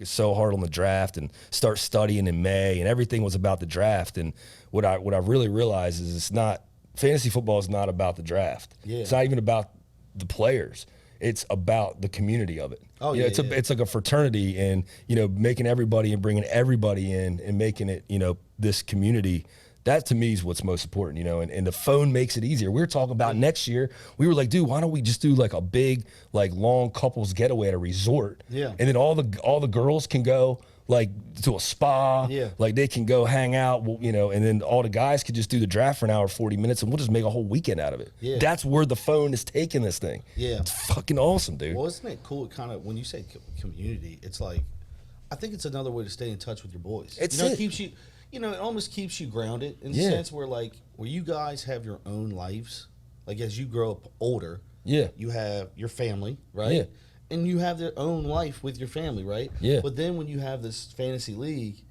so hard on the draft and start studying in May, and everything was about the draft. And what I really realized is it's not, fantasy football is not about the draft. Yeah. It's not even about the players. It's about the community of it. Oh, You know, it's like a fraternity, and, you know, making everybody and bringing everybody in and making it, you know, this community. That to me is what's most important, you know, and the phone makes it easier. We were talking about next year. We were like, dude, why don't we just do like a big, like long couples getaway at a resort? Yeah. And then all the girls can go like to a spa. Yeah. Like they can go hang out, you know, and then all the guys could just do the draft for an hour, 40 minutes, and we'll just make a whole weekend out of it. Yeah. That's where the phone is taking this thing. Yeah. It's fucking awesome, dude. Well, isn't it cool? Kind of when you say community, it's like, I think it's another way to stay in touch with your boys. It's you know, it. It keeps you, you know, it almost keeps you grounded in the Yeah. sense where like where you guys have your own lives. Like as you grow up older, Yeah. you have your family, right? Yeah. And you have their own life with your family, right? Yeah. But then when you have this fantasy league,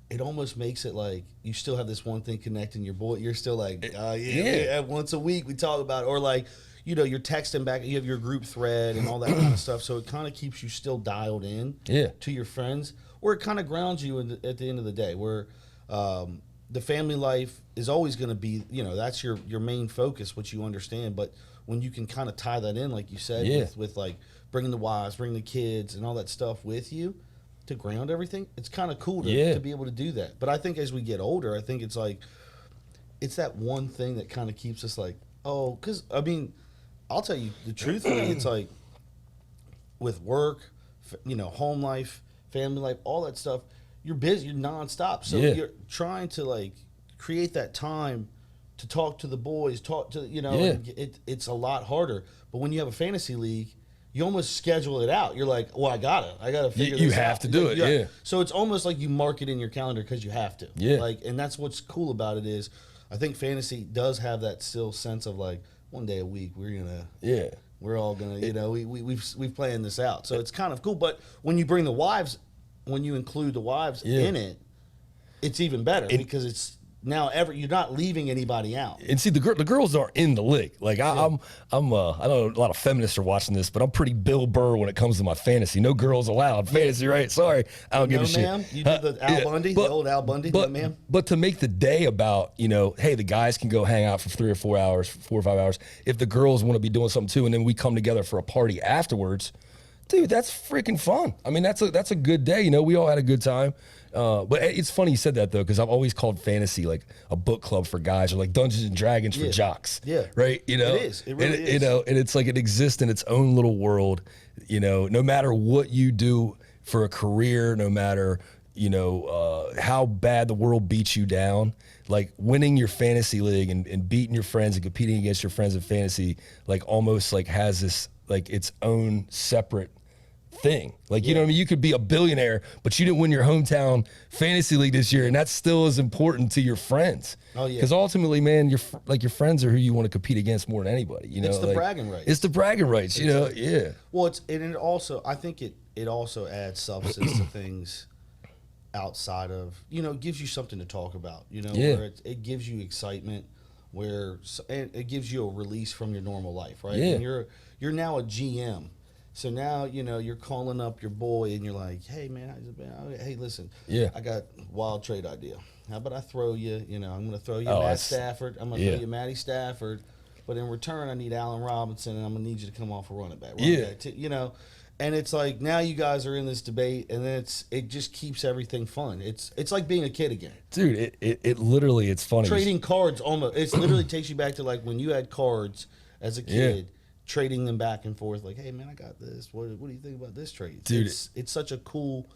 it almost makes it like you still have this one thing connecting your boy. You're still like, yeah, once a week we talk about it. Or like, you know, you're texting back, you have your group thread and all that kind of stuff. So it kind of keeps you still dialed in to your friends, or it kind of grounds you at the end of the day, where the family life is always going to be, you know, that's your main focus, which you understand. But when you can kind of tie that in, like you said, with like bringing the wives, bringing the kids and all that stuff with you to ground everything, it's kind of cool to be able to do that. But I think as we get older, I think it's like, it's that one thing that kind of keeps us like, oh, because, I mean, I'll tell you the truth, it's like with work, you know, home life, family life, all that stuff, you're busy, you're nonstop. So you're trying to like create that time to talk to the boys, talk to, you know, it's a lot harder. But when you have a fantasy league, you almost schedule it out. You're like, well, I got to figure this out. You have to do it, So it's almost like you mark it in your calendar because you have to. Yeah. Like, and that's what's cool about it is, I think fantasy does have that still sense of like, one day a week we're all gonna, you know, we've planned this out. So it's kind of cool. But when you bring the wives, when you include the wives in it, it's even better because it's now you're not leaving anybody out. And see, the girls are in the league. Like I know a lot of feminists are watching this, but I'm pretty Bill Burr when it comes to my fantasy. No girls allowed. Fantasy, right? Sorry, I don't give a shit. Ma'am. You did the Al Bundy, the old Al Bundy, but, no, ma'am. But to make the day about, you know, hey, the guys can go hang out for 3 or 4 hours, 4 or 5 hours. If the girls want to be doing something too, and then we come together for a party afterwards, dude, that's freaking fun. I mean, that's a good day. You know, we all had a good time. But it's funny you said that, though, because I've always called fantasy like a book club for guys, or like Dungeons and Dragons for jocks. Yeah. Right? You know? It is. It really is. You know, and it's like it exists in its own little world. You know, no matter what you do for a career, no matter, you know, how bad the world beats you down, like winning your fantasy league and beating your friends and competing against your friends in fantasy, like almost like has this, like its own separate thing. Like, you know what I mean? You could be a billionaire, but you didn't win your hometown fantasy league this year, and that still is important to your friends. Oh, yeah. Because ultimately, man, your friends are who you want to compete against more than anybody. You know, It's the like, bragging rights. It's the bragging rights, you know? Yeah. Well, it also, I think it also adds substance to things outside of, you know, it gives you something to talk about, you know, where it gives you excitement, where and it gives you a release from your normal life, right? Yeah. And you're now a GM. So now, you know, you're calling up your boy and you're like, hey, man, hey, listen, I got a wild trade idea. How about I throw you, you know, I'm going to throw you Matt Stafford. I'm going to throw you Matty Stafford. But in return, I need Allen Robinson, and I'm going to need you to come off a running back. You know, and it's like now you guys are in this debate, and then it just keeps everything fun. It's like being a kid again. Dude, it literally, it's funny. Trading cards almost. It literally takes you back to like when you had cards as a kid. Trading them back and forth, like, hey man, I got this. What do you think about this trade, dude? It's such a cool.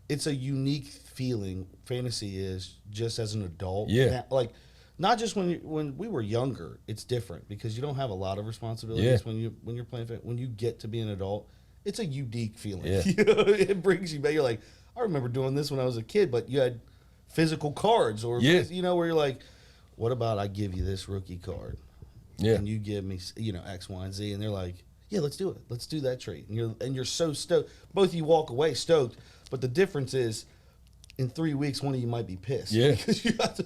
It's a unique feeling. Fantasy is just as an adult. Now, like, not just when we were younger. It's different because you don't have a lot of responsibilities when you're playing. When you get to be an adult, it's a unique feeling. You know, it brings you back. You're like, I remember doing this when I was a kid, but you had physical cards, or you know, where you're like, what about I give you this rookie card? And you give me, you know, X, Y, and Z, and they're like, yeah, let's do it. Let's do that trade. And you're so stoked. Both of you walk away stoked, but the difference is in 3 weeks, one of you might be pissed. Yeah. Because you have to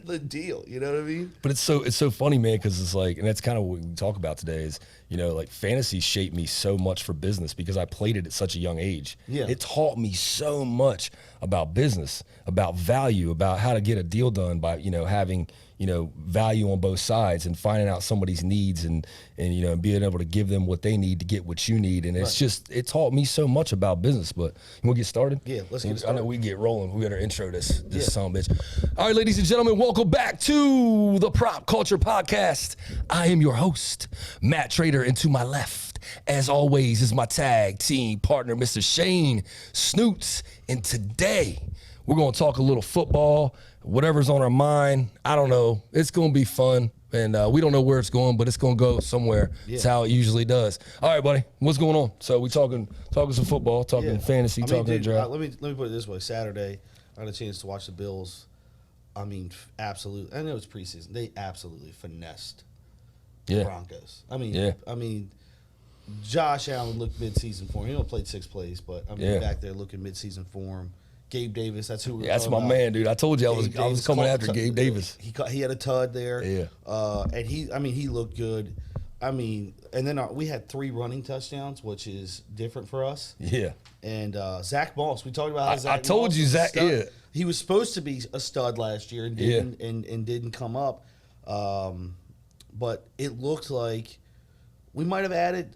the deal. You know what I mean? But it's so funny, man, because it's like, and that's kind of what we talk about today is, like fantasy shaped me so much for business because I played it at such a young age. Yeah. It taught me so much about business, about value, about how to get a deal done by, having, value on both sides and finding out somebody's needs and being able to give them what they need to get what you need. And it's just, it taught me so much about business. But you want to get started? Yeah, let's get started. I know we get rolling. We got to intro this son of a bitch. All right, ladies and gentlemen, welcome back to the Prop Culture Podcast. I am your host, Matt Trader, and to my left, as always, is my tag team partner, Mr. Shane Snoots. And today, we're going to talk a little football, whatever's on our mind. I don't know. It's going to be fun. And we don't know where it's going, but it's going to go somewhere. That's how it usually does. All right, buddy. What's going on? So we talking some football, talking fantasy, talking draft. Let me put it this way. Saturday, I had a chance to watch the Bills. I mean, absolutely. I know it's preseason. They absolutely finessed the Broncos. I mean, Josh Allen looked midseason form. He only played 6 plays, but back there looking midseason form. Gabe Davis, that's who we're that's my man, dude. I told you I was coming after Gabe Davis. He had a tud there. Yeah. And he looked good. I mean, and then we had 3 running touchdowns, which is different for us. Yeah. And Zach Moss, we talked about how Zach I told Moss you, Zach. Yeah. He was supposed to be a stud last year and didn't come up. But it looked like we might have added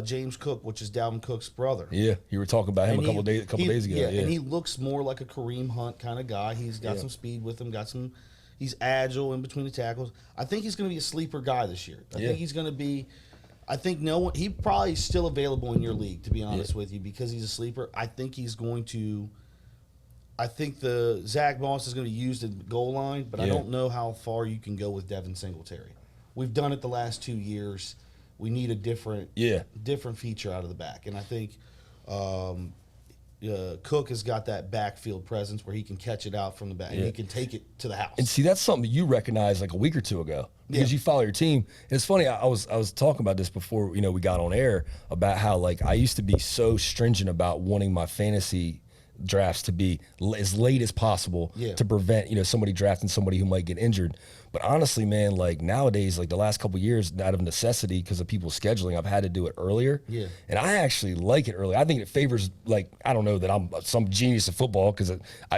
James Cook, which is Dalvin Cook's brother. Yeah, you were talking about him a couple days ago. Yeah, and he looks more like a Kareem Hunt kind of guy. He's got some speed with him. He's agile in between the tackles. I think he's going to be a sleeper guy this year. I think he's going to be. I think he probably is still available in your league, to be honest with you, because he's a sleeper. I think he's going to. I think the Zach Moss is going to be used at the goal line, but I don't know how far you can go with Devin Singletary. We've done it the last 2 years. We need a different feature out of the back. And I think Cook has got that backfield presence where he can catch it out from the back and he can take it to the house. And see, that's something you recognized like a week or two ago because you follow your team. And it's funny, I was talking about this before we got on air about how like I used to be so stringent about wanting my fantasy drafts to be as late as possible to prevent somebody drafting somebody who might get injured. But honestly, man, like nowadays, like the last couple of years, out of necessity because of people's scheduling, I've had to do it earlier. Yeah. And I actually like it early. I think it favors, like, I don't know that I'm some genius of football because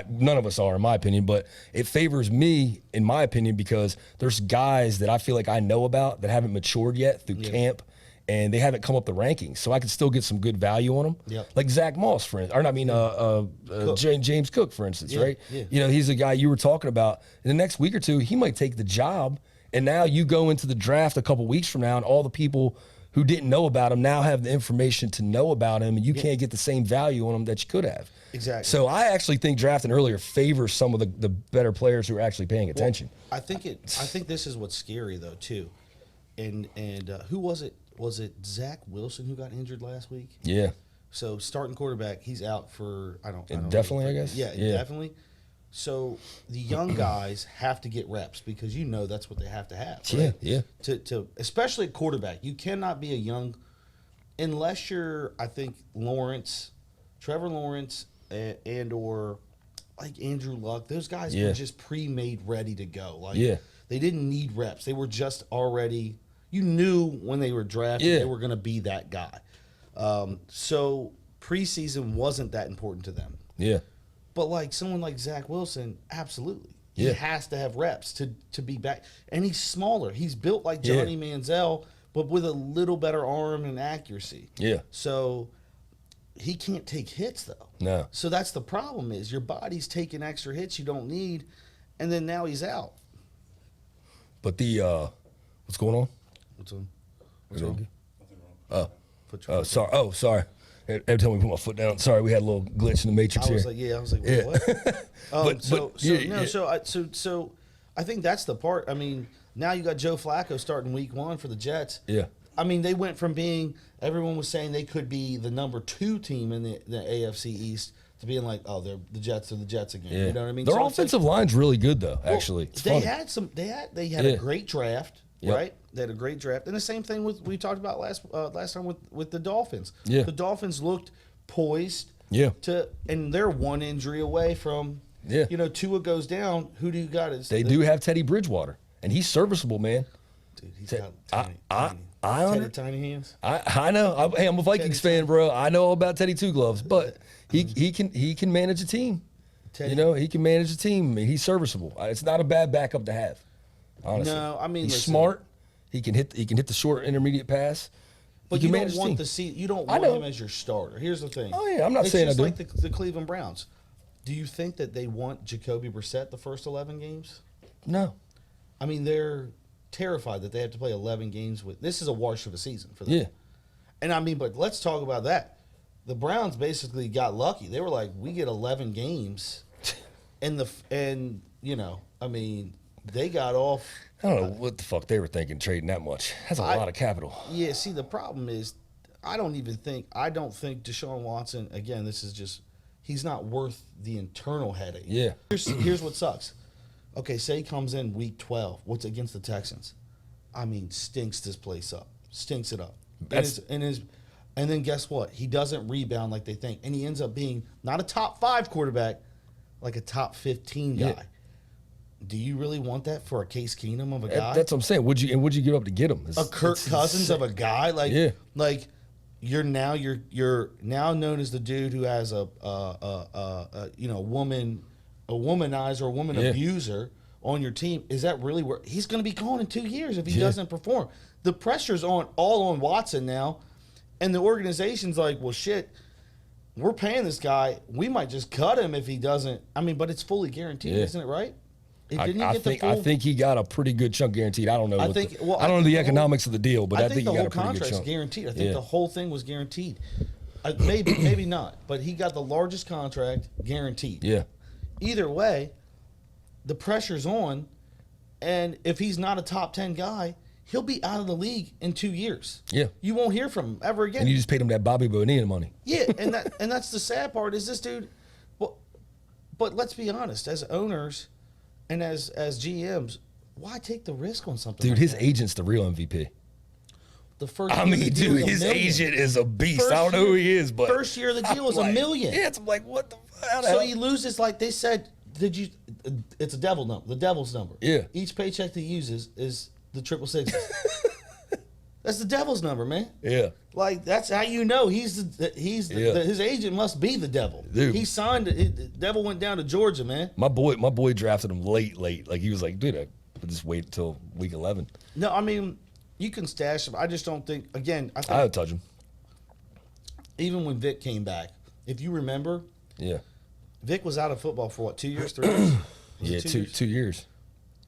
none of us are, in my opinion, but it favors me, in my opinion, because there's guys that I feel like I know about that haven't matured yet through camp. And they haven't come up the rankings, so I can still get some good value on them. Yep. Like Zach Moss, for instance, James Cook, for instance, right? Yeah. He's a guy you were talking about. In the next week or two, he might take the job, and now you go into the draft a couple weeks from now, and all the people who didn't know about him now have the information to know about him, and you can't get the same value on him that you could have. Exactly. So I actually think drafting earlier favors some of the better players who are actually paying attention. I think this is what's scary though too, and who was it? Was it Zach Wilson who got injured last week? Yeah. So starting quarterback, he's out for I don't indefinitely, I guess. Yeah, indefinitely. So the young guys have to get reps because that's what they have to have. Right? Yeah. To especially at quarterback, you cannot be a young unless you're I think Trevor Lawrence and or like Andrew Luck. Those guys were just pre-made ready to go. Like they didn't need reps. They were just already. You knew when they were drafted they were going to be that guy. So preseason wasn't that important to them. Yeah. But like someone like Zach Wilson, absolutely. He has to have reps to be back. And he's smaller. He's built like Johnny Manziel, but with a little better arm and accuracy. Yeah. So he can't take hits though. No. So that's the problem is your body's taking extra hits you don't need, and then now he's out. But what's going on? What's wrong? Nothing wrong. Sorry. Every time we put my foot down, sorry, we had a little glitch in the matrix here. I was like, what? So I think that's the part. I mean, now you got Joe Flacco starting week 1 for the Jets. Yeah. I mean, they went from being everyone was saying they could be the number 2 team in the AFC East to being like, oh, the Jets are the Jets again. Yeah. You know what I mean? Their offensive line's really good though. Actually, they had a great draft. Yep. Right, they had a great draft, and the same thing we talked about last time with the Dolphins. Yeah, the Dolphins looked poised. Yeah, and they're one injury away from. Yeah, Tua goes down. Who do you got? They do have Teddy Bridgewater, and he's serviceable, man. Dude, he's got tiny. Teddy Tiny Hands. I know. Hey, I'm a Vikings fan, bro. I know all about Teddy Two Gloves, but he can manage a team. Teddy. You know, he can manage a team. I mean, he's serviceable. It's not a bad backup to have. Honestly, No, I mean, he's listen, smart. He can hit the short intermediate pass. But He you can don't manage want the team. you don't want him as your starter. Here's the thing. Oh yeah, I'm not it's saying I just do. like the Cleveland Browns. Do you think that they want Jacoby Brissett the first 11 games? No. I mean, they're terrified that they have to play 11 games with. This is a wash of a season for them. Yeah. And I mean, but let's talk about that. The Browns basically got lucky. They were like, we get 11 games, and you know, I mean, they got off. I don't know what the fuck they were thinking trading that much. That's a lot of capital. Yeah. See, the problem is, I don't think Deshaun Watson. Again, this is just he's not worth the internal headache. Yeah. Here's what sucks. Okay, say he comes in week 12. What's against the Texans? I mean, stinks this place up. Stinks it up. And then guess what? He doesn't rebound like they think. And he ends up being not a top 5 quarterback, like a top 15 guy. Yeah. Do you really want that for a Case Keenum of a guy? That's what I'm saying. Would you give up to get him? A Kirk Cousins of a guy? Like you're now known as the dude who has a womanizer or woman abuser on your team. Is that really where he's going to be gone in 2 years if he doesn't perform? The pressure's all on Watson now, and the organization's like, well, shit, we're paying this guy. We might just cut him if he doesn't. I mean, but it's fully guaranteed, isn't it? Right? I think he got a pretty good chunk guaranteed. I don't know. I don't know the economics of the deal, but I think he got a pretty good chunk. The whole contract's guaranteed. I think the whole thing was guaranteed. Maybe not, but he got the largest contract guaranteed. Yeah. Either way, the pressure's on, and if he's not a top 10 guy, he'll be out of the league in 2 years. Yeah. You won't hear from him ever again. And you just paid him that Bobby Bonilla money. Yeah, and that's the sad part is this dude. Well, but let's be honest, as owners and as GMs, why take the risk on something? Dude, like his that? agent's the real MVP. The first. I mean, dude, his agent is a beast. I don't know who he is, but first year of the deal was $1 million. Yeah, it's like what the. So he loses, like they said. It's a devil number. The devil's number. Yeah. Each paycheck he uses is the 666. That's the devil's number, man. Yeah. Like that's how you know his agent must be the devil. Dude. He signed it. The devil went down to Georgia, man. My boy drafted him late. Like he was like, dude, I'll just wait until week 11. No, I mean you can stash him. I just don't think. Again, I would touch him. Even when Vic came back, if you remember, yeah, Vic was out of football for what, 2 years, 3 years? Yeah, 2 years.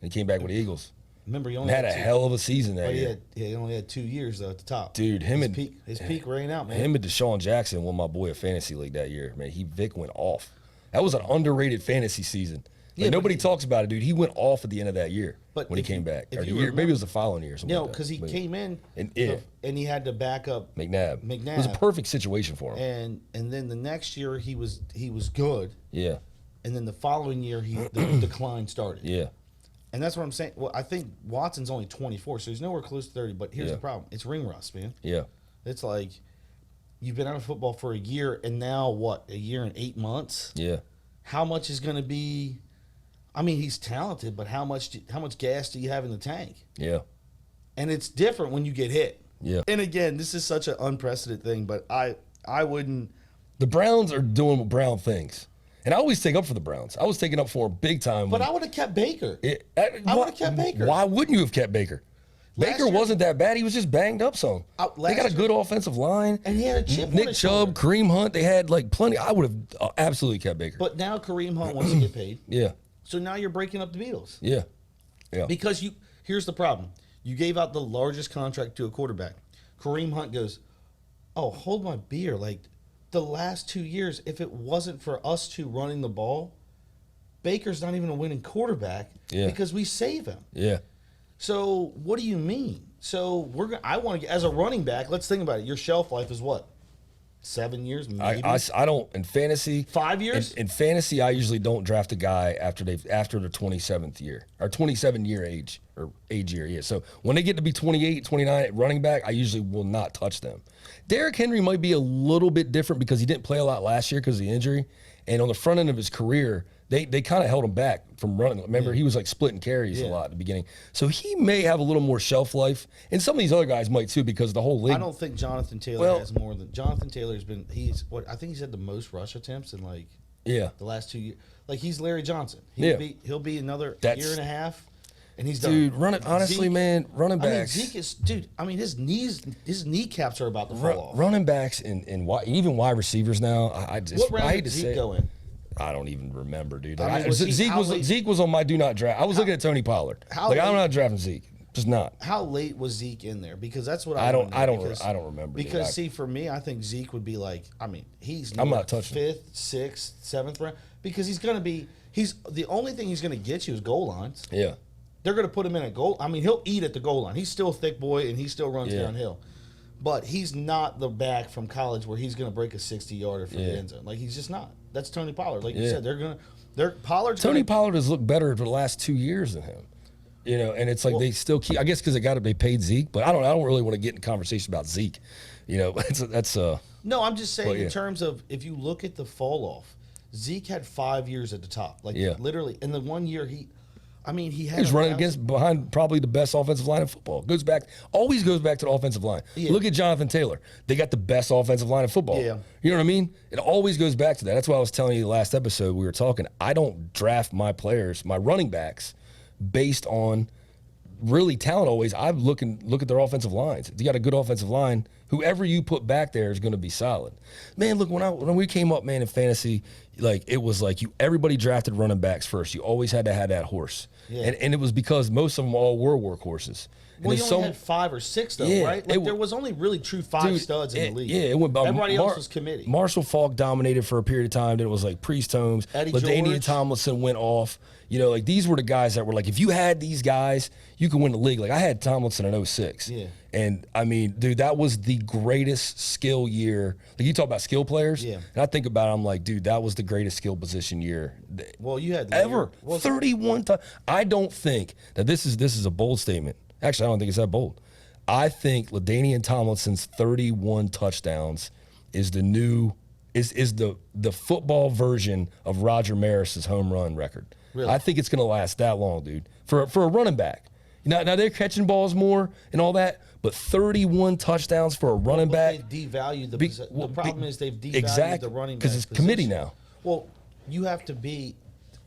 He came back with the Eagles. Remember, he only had a hell of a season that year. He only had 2 years though at the top. Dude, his peak ran out, man. Him and Deshaun Jackson won my boy a fantasy league that year. Man, Vic went off. That was an underrated fantasy season. Like, nobody talks about it, dude. He went off at the end of that year when he came back. Or the year, maybe it was the following year or something. No, because he came in and he had to back up McNabb. It was a perfect situation for him. And then the next year he was good. Yeah. And then the following year the decline started. Yeah. And that's what I'm saying. Well, I think Watson's only 24, so he's nowhere close to 30. But here's the problem: it's ring rust, man. Yeah. It's like you've been out of football for a year, and now what? A year and 8 months. Yeah. How much is going to be? I mean, he's talented, but how much gas do you have in the tank? Yeah. And it's different when you get hit. Yeah. And again, this is such an unprecedented thing, but I wouldn't. The Browns are doing Brown things. And I always take up for the Browns. I was taking up for them big time. But I would have kept Baker. I would have kept Baker. Why wouldn't you have kept Baker? Baker wasn't that bad. He was just banged up some. They got a good offensive line. And he had a chip Nick Chubb, Kareem Hunt. They had like plenty. I would have absolutely kept Baker. But now Kareem Hunt wants to get paid. Yeah. So now you're breaking up the Beatles. Yeah. Yeah. Because here's the problem. You gave out the largest contract to a quarterback. Kareem Hunt goes, oh, hold my beer. Like, the last 2 years, if it wasn't for us two running the ball, Baker's not even a winning quarterback because we save him. Yeah. So what do you mean? So I want to get, as a running back, let's think about it. Your shelf life is what? 7 years, maybe? I don't, in fantasy. 5 years? In fantasy, I usually don't draft a guy after the 27th year, or 27-year age year. Yeah. So when they get to be 28, 29 at running back, I usually will not touch them. Derrick Henry might be a little bit different because he didn't play a lot last year because of the injury. And on the front end of his career, they kind of held him back from running. Remember, he was like splitting carries a lot at the beginning. So he may have a little more shelf life. And some of these other guys might too, because the whole league. I don't think Jonathan Taylor has more than Jonathan Taylor's been. I think he's had the most rush attempts in like the last 2 years. Like he's Larry Johnson. He'll be another year and a half. And he's done. Dude, honestly, Zeke, man, running backs. Zeke is, his kneecaps are about to fall off. Running backs and even wide receivers now. I hate to say. Go in? I don't even remember, dude. Zeke was on my do not draft. I was looking at Tony Pollard. I'm not drafting Zeke. Just not. How late was Zeke in there? Because that's what I don't remember. Because for me, I think Zeke would be like. He's I'm not touching 5th, 6th, 7th round because he's going to be. He's the only thing he's going to get you is goal lines. Yeah. They're going to put him in a goal. He'll eat at the goal line. He's still a thick boy, and he still runs downhill. But he's not the back from college where he's going to break a 60-yarder for the end zone. Like, he's just not. That's Tony Pollard. Like you said, Tony Pollard has looked better for the last 2 years than him. And it's like they still keep. I guess because they paid Zeke, but I don't really want to get in conversation about Zeke. That's. No, I'm just saying in terms of if you look at the fall off, Zeke had 5 years at the top. Like literally, in the 1 year he was running behind probably the best offensive line in football. Always goes back to the offensive line. Yeah. Look at Jonathan Taylor. They got the best offensive line in football. Yeah. You know what I mean? It always goes back to that. That's why I was telling you the last episode we were talking. I don't draft my players, my running backs, based on really talent always. I look at their offensive lines. If you got a good offensive line, whoever you put back there is going to be solid. Man, look, when we came up, man, in fantasy, like it was like everybody drafted running backs first. You always had to have that horse. Yeah. And it was because most of them all were workhorses. Well, you only had 5 or 6 though, right? Like there was only really true 5 studs in the league. Yeah, it went by. Everybody else was committee. Marshall Faulk dominated for a period of time. Then it was like Priest Holmes, LaDainian Tomlinson went off. Like these were the guys that were like, if you had these guys, you could win the league. Like I had Tomlinson in 06. Yeah. And dude, that was the greatest skill year. Like you talk about skill players. Yeah. And I think about it, I'm like, dude, that was the greatest skill position year. Well, you had ever 31 times. I don't think that this is a bold statement. Actually, I don't think it's that bold. I think LaDainian Tomlinson's 31 touchdowns is the new is the football version of Roger Maris's home run record. Really? I think it's going to last that long, dude. For a running back. Now they're catching balls more and all that, but 31 touchdowns for a running back. They devalued the problem is they've devalued the running back because it's committee now. Well, you have to be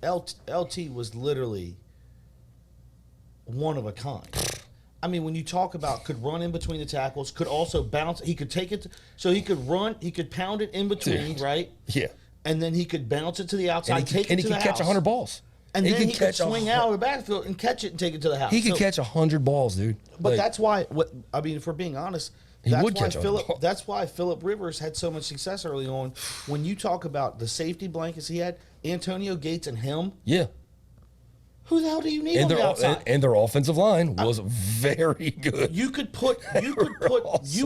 LT was literally one of a kind. When you talk about could run in between the tackles, could also bounce. He could take it, so he could run. He could pound it in between, right? Yeah. And then he could bounce it to the outside, and he could catch 100 balls. And then he could swing out of the backfield and catch it and take it to the house. He could catch 100 balls, dude. But that's why. If we're being honest, that's why Phillip Rivers had so much success early on. When you talk about the safety blankets he had, Antonio Gates and him. Yeah. Who the hell do you need on the outside? And their offensive line was very good. You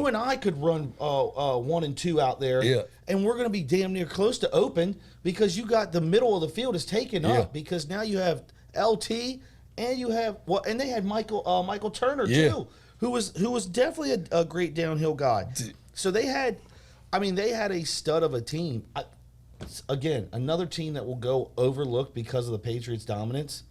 and I could run 1 and 2 out there, and we're going to be damn near close to open because you got the middle of the field is taken up because now you have LT and you have and they had Michael Turner too, who was definitely a great downhill guy. So they had a stud of a team. Again, another team that will go overlooked because of the Patriots' dominance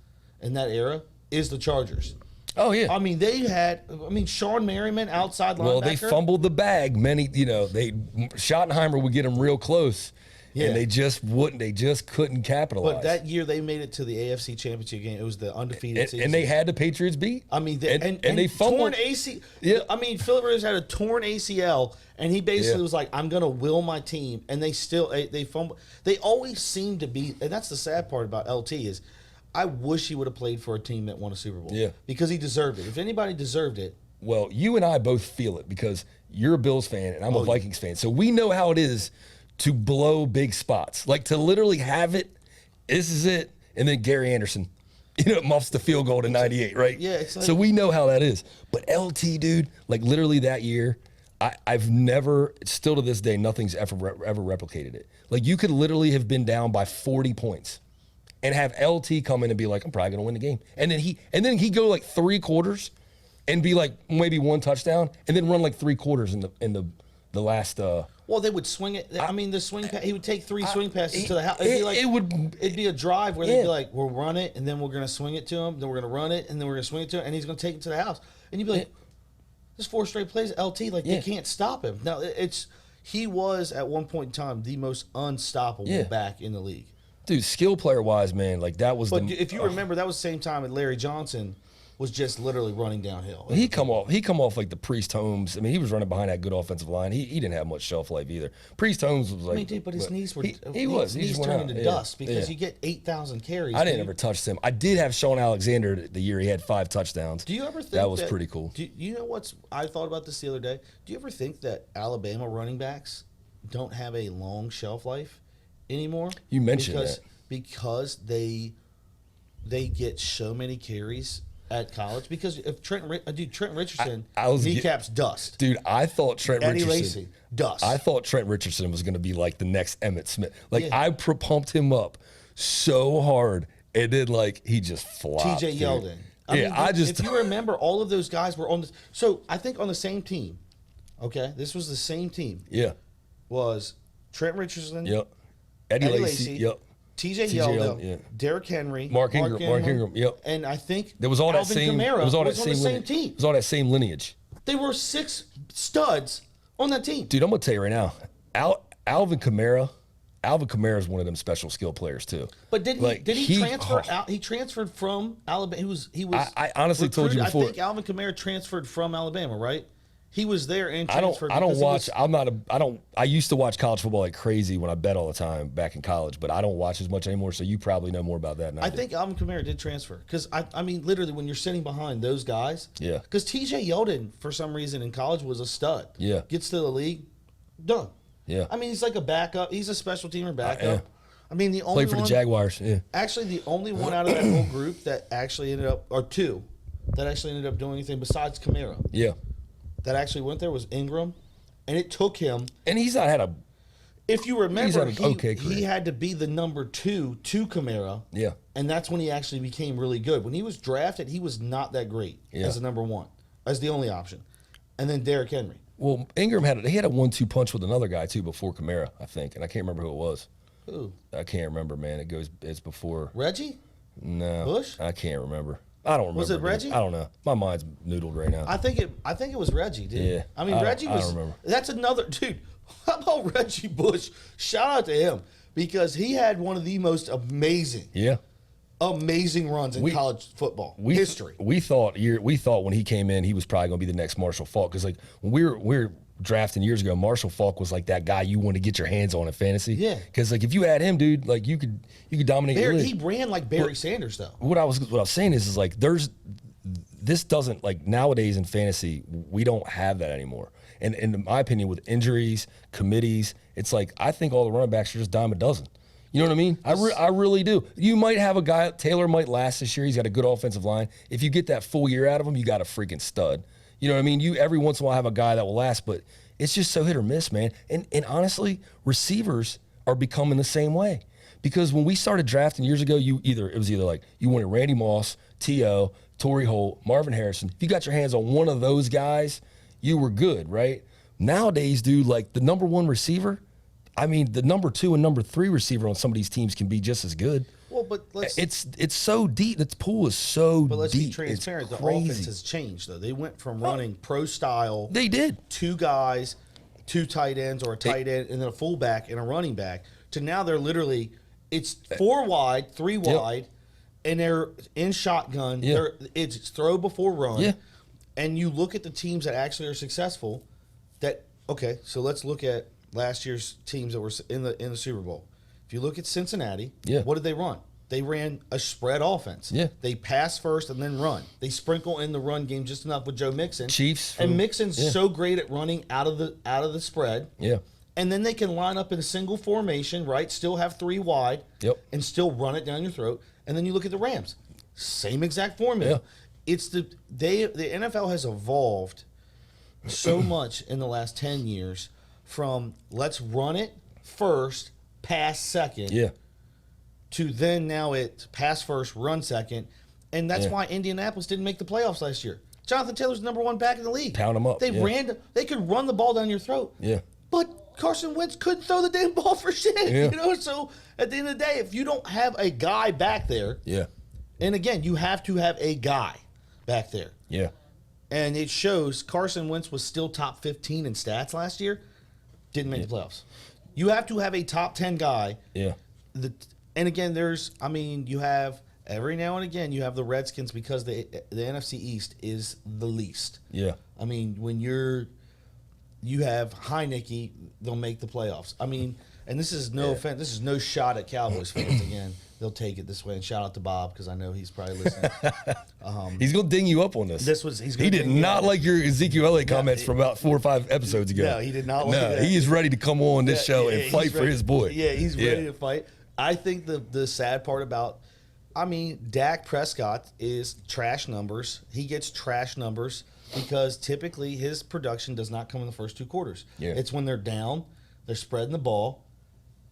in that era is the Chargers. Oh yeah. They had Sean Merriman outside linebacker. Well, they fumbled the bag. Schottenheimer would get them real close. Yeah. And they just wouldn't. They just couldn't capitalize. But that year they made it to the AFC Championship game. It was the undefeated season. And they had the Patriots beat. They fumbled. Torn AC. Yeah. Phillip Rivers had a torn ACL, and he basically was like, "I'm going to will my team." And they fumbled. They always seem to be, and that's the sad part about LT is, I wish he would have played for a team that won a Super Bowl. Yeah. Because he deserved it. If anybody deserved it. Well, you and I both feel it because you're a Bills fan and I'm a Vikings fan. So we know how it is to blow big spots. Like to literally have it, this is it, and then Gary Anderson, muffs the field goal to 98, right? Yeah. It's like, so we know how that is. But LT, dude, like literally that year, I've never, still to this day, nothing's ever replicated it. Like you could literally have been down by 40 points. And have LT come in and be like, I'm probably gonna win the game. And then he go like 3 quarters and be like maybe 1 touchdown and then run like 3 quarters in the last Well, they would swing it. I mean, the swing. He would take 3 swing passes to the house. It'd be a drive where they'd be like, "We'll run it, and then we're gonna swing it to him. Then we're gonna run it, and then we're gonna swing it to him, and he's gonna take it to the house." And you'd be like, "This 4 straight plays, LT. Like they can't stop him." Now he was at one point in time the most unstoppable back in the league. Dude, skill player wise, man, like that was. But if you remember, that was the same time that Larry Johnson was just literally running downhill. He come off like the Priest Holmes. I mean, he was running behind that good offensive line. He didn't have much shelf life either. Priest Holmes was like, I mean, dude, but his knees were his knees turned into dust because you get 8,000 carries. I didn't ever touch him. I did have Sean Alexander the year he had 5 touchdowns. Do you ever think that was pretty cool? Do you know what's? I thought about this the other day. Do you ever think that Alabama running backs don't have a long shelf life anymore? You mentioned that because they get so many carries at college, because if Trent Richardson kneecaps dust. Dude, I thought Trent Richardson. Lacy, dust. I thought Trent Richardson was going to be like the next Emmitt Smith. Like I pumped him up so hard, and then like he just flopped. TJ Yeldon. If you remember, all of those guys were on the. So I think on the same team. Okay, this was the same team. Yeah. Was Trent Richardson? Yep. Eddie Lacy. Yep. TJ Yeldon, Derrick Henry, Mark Ingram, yep. And I think there was all Alvin that same. Kamara It was all that was on the same team. It was all that same lineage. They were 6 studs on that team. Dude, I'm gonna tell you right now, Alvin Kamara is one of them special skill players too. But did he transfer out? He transferred from Alabama. He was. I honestly told you before. I think Alvin Kamara transferred from Alabama, right? He was there and transferred. I used to watch college football like crazy when I bet all the time back in college, but I don't watch as much anymore, so you probably know more about that than I do. think Alvin Kamara did transfer because, I mean, literally when you're sitting behind those guys. Yeah. Because TJ Yeldon, for some reason in college, was a stud. Yeah. Gets to the league, done. Yeah. I mean, he's like a backup. He's a special teamer backup. I mean, the only played for the Jaguars. Yeah. Actually, the only one out of that whole group that actually ended up, or 2, that actually ended up doing anything besides Kamara. Yeah. That actually went there was Ingram, and it took him. And he's not had a. If you remember, he had to be the number 2 to Kamara. Yeah. And that's when he actually became really good. When he was drafted, he was not that great as a number 1, as the only option. And then Derrick Henry. Well, Ingram had a 1-2 punch with another guy too before Kamara, I think, and I can't remember who it was. Who? I can't remember, man. It's before Reggie. No. Bush. I can't remember. I don't remember. Was it Reggie? I don't know. My mind's noodled right now. I think it was Reggie, dude. Yeah. I mean, Reggie was. I don't remember. That's another dude. How about Reggie Bush? Shout out to him because he had one of the most amazing runs in college football history. We thought when he came in, he was probably going to be the next Marshall Faulk because like when we were drafting years ago, Marshall Faulk was like that guy you want to get your hands on in fantasy. Yeah. Because like if you had him, dude, like you could dominate your league. He ran like Barry Sanders though. What I was saying is like this doesn't like nowadays in fantasy we don't have that anymore. And in my opinion, with injuries, committees, it's like I think all the running backs are just dime a dozen. You know what I mean? I really do. You might have a guy, Taylor might last this year. He's got a good offensive line. If you get that full year out of him, you got a freaking stud. You know what I mean? You every once in a while have a guy that will last, but it's just so hit or miss, man. And honestly, receivers are becoming the same way. Because when we started drafting years ago, it was either like you wanted Randy Moss, T.O., Torrey Holt, Marvin Harrison. If you got your hands on one of those guys, you were good, right? Nowadays, dude, like the number 1 receiver, I mean, the number 2 and number 3 receiver on some of these teams can be just as good. Well, but it's so deep. This pool is so deep. But let's be transparent. The offense has changed, though. They went from running pro style. They did 2 guys, 2 tight ends, or a tight end, and then a fullback and a running back. To now they're literally it's 4 wide, 3 wide, and they're in shotgun. Yeah. It's throw before run. Yeah. And you look at the teams that actually are successful. So let's look at last year's teams that were in the Super Bowl. If you look at Cincinnati, what did they run? They ran a spread offense. Yeah. They pass first and then run. They sprinkle in the run game just enough with Joe Mixon. And Mixon's so great at running out of the spread. Yeah. And then they can line up in a single formation, right? Still have 3 wide. Yep. And still run it down your throat. And then you look at the Rams. Same exact formula. Yeah. It's the NFL has evolved so much in the last 10 years from let's run it first, pass second. Yeah. To then now it's pass first, run second. And that's why Indianapolis didn't make the playoffs last year. Jonathan Taylor's number 1 back in the league. Pound them up. They could run the ball down your throat. Yeah. But Carson Wentz couldn't throw the damn ball for shit. Yeah. You know, so at the end of the day, if you don't have a guy back there, and again, you have to have a guy back there. Yeah. And it shows Carson Wentz was still top 15 in stats last year, didn't make the playoffs. You have to have a top 10 guy. Yeah. And again, you have every now and again, you have the Redskins because the NFC East is the least. Yeah. I mean, when you have Heineke, they'll make the playoffs. I mean, and this is no offense. This is no shot at Cowboys fans. Again, they'll take it this way. And shout out to Bob because I know he's probably listening. He's gonna ding you up on this. He did not like your Ezekiel Elliott comments from about 4 or 5 episodes ago. No, he did not like that. He is ready to come on this show and fight for his boy. Yeah, he's ready to fight. I think the sad part about, Dak Prescott is trash numbers. He gets trash numbers because typically his production does not come in the first 2 quarters. Yeah. It's when they're down, they're spreading the ball,